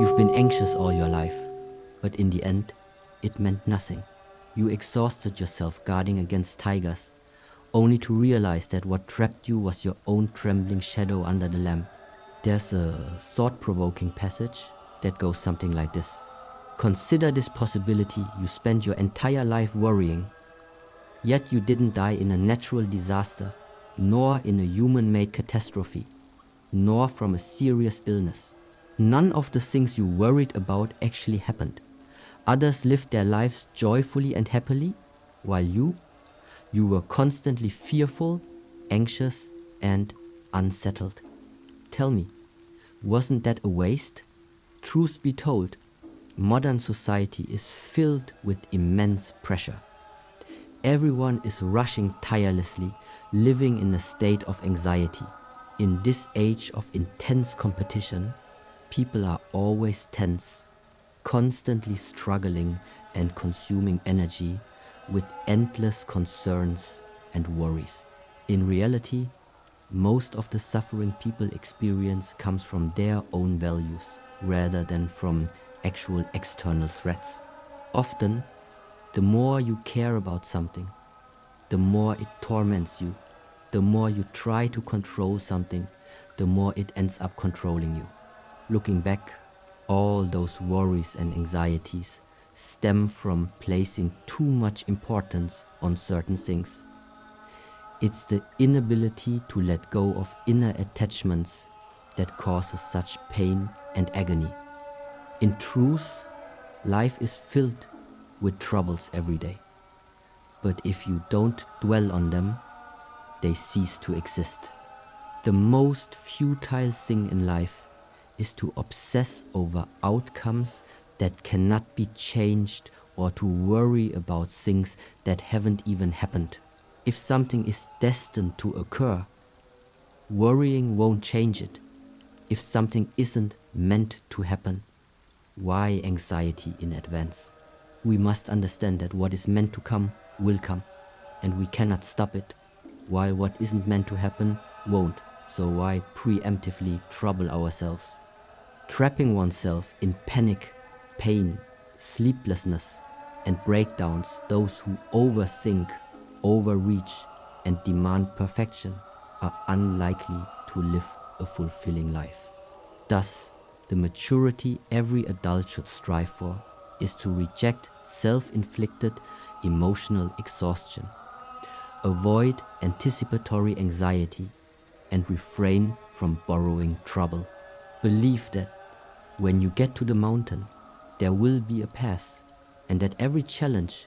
You've been anxious all your life, but in the end, it meant nothing. You exhausted yourself guarding against tigers, only to realize that what trapped you was your own trembling shadow under the lamp. There's a thought-provoking passage that goes something like this. Consider this possibility: you spent your entire life worrying, yet you didn't die in a natural disaster, nor in a human-made catastrophe, nor from a serious illness. None of the things you worried about actually happened. Others lived their lives joyfully and happily, while you were constantly fearful, anxious, and unsettled. Tell me, wasn't that a waste? Truth be told, modern society is filled with immense pressure. Everyone is rushing tirelessly, living in a state of anxiety. In this age of intense competition, people are always tense, constantly struggling and consuming energy with endless concerns and worries. In reality, most of the suffering people experience comes from their own values rather than from actual external threats. Often, the more you care about something, the more it torments you. The more you try to control something, the more it ends up controlling you. Looking back, all those worries and anxieties stem from placing too much importance on certain things. It's the inability to let go of inner attachments that causes such pain and agony. In truth, life is filled with troubles every day. But if you don't dwell on them, they cease to exist. The most futile thing in life is to obsess over outcomes that cannot be changed or to worry about things that haven't even happened. If something is destined to occur, worrying won't change it. If something isn't meant to happen, why anxiety in advance? We must understand that what is meant to come will come, and we cannot stop it, while what isn't meant to happen won't. So why preemptively trouble ourselves? Trapping oneself in panic, pain, sleeplessness, and breakdowns, those who overthink, overreach, and demand perfection are unlikely to live a fulfilling life. Thus, the maturity every adult should strive for is to reject self-inflicted emotional exhaustion, avoid anticipatory anxiety, and refrain from borrowing trouble. Believe that when you get to the mountain, there will be a path, and that every challenge,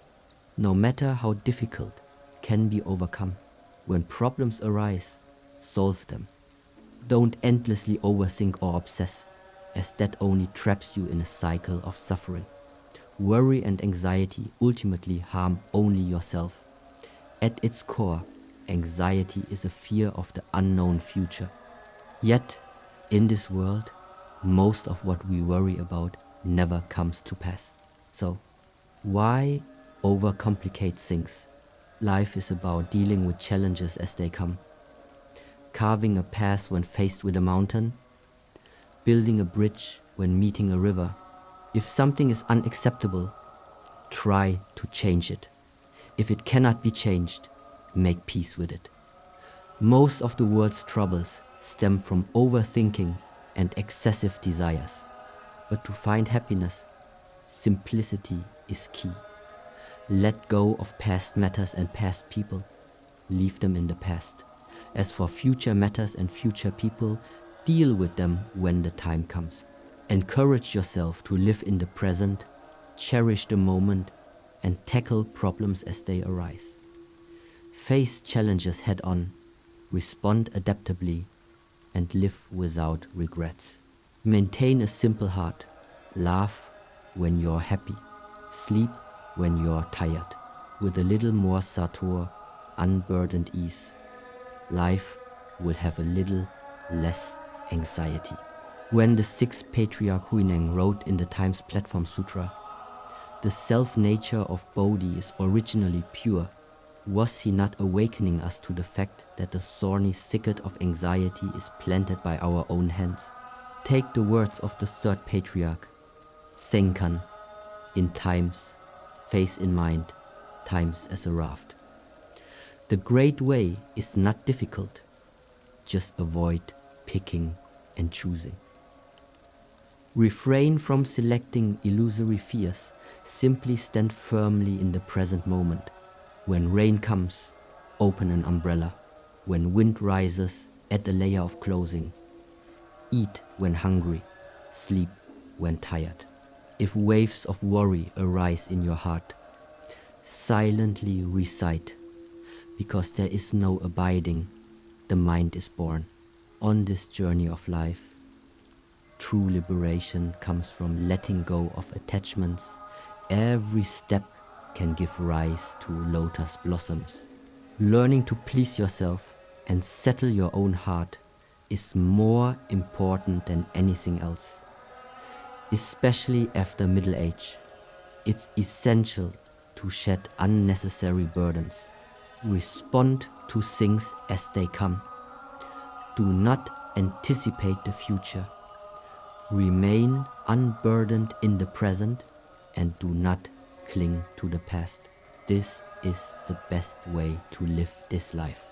no matter how difficult, can be overcome. When problems arise, solve them. Don't endlessly overthink or obsess, as that only traps you in a cycle of suffering. Worry and anxiety ultimately harm only yourself. At its core, anxiety is a fear of the unknown future. Yet, in this world, most of what we worry about never comes to pass. So, why overcomplicate things? Life is about dealing with challenges as they come. Carving a path when faced with a mountain, building a bridge when meeting a river. If something is unacceptable, try to change it. If it cannot be changed, make peace with it. Most of the world's troubles stem from overthinking and excessive desires. But to find happiness, simplicity is key. Let go of past matters and past people. Leave them in the past. As for future matters and future people, deal with them when the time comes. Encourage yourself to live in the present, cherish the moment, and tackle problems as they arise. Face challenges head on, respond adaptably, and live without regrets. Maintain a simple heart. Laugh when you're happy. Sleep when you're tired. With a little more sator, unburdened ease, life will have a little less anxiety. When the sixth patriarch Huineng wrote in the Times Platform Sutra, "The self-nature of Bodhi is originally pure," was he not awakening us to the fact that the thorny thicket of anxiety is planted by our own hands? take the words of the third patriarch, Senkan, in times, face in mind, times as a raft. The great way is not difficult, just avoid picking and choosing. Refrain from selecting illusory fears, simply stand firmly in the present moment. When rain comes, open an umbrella. When wind rises, add a layer of clothing. Eat when hungry, sleep when tired. If waves of worry arise in your heart, silently recite, because there is no abiding, the mind is born. On this journey of life, true liberation comes from letting go of attachments. Every step can give rise to lotus blossoms. Learning to please yourself and settle your own heart is more important than anything else. Especially after middle age, it's essential to shed unnecessary burdens. Respond to things as they come. Do not anticipate the future. Remain unburdened in the present and do not cling to the past. This is the best way to live this life.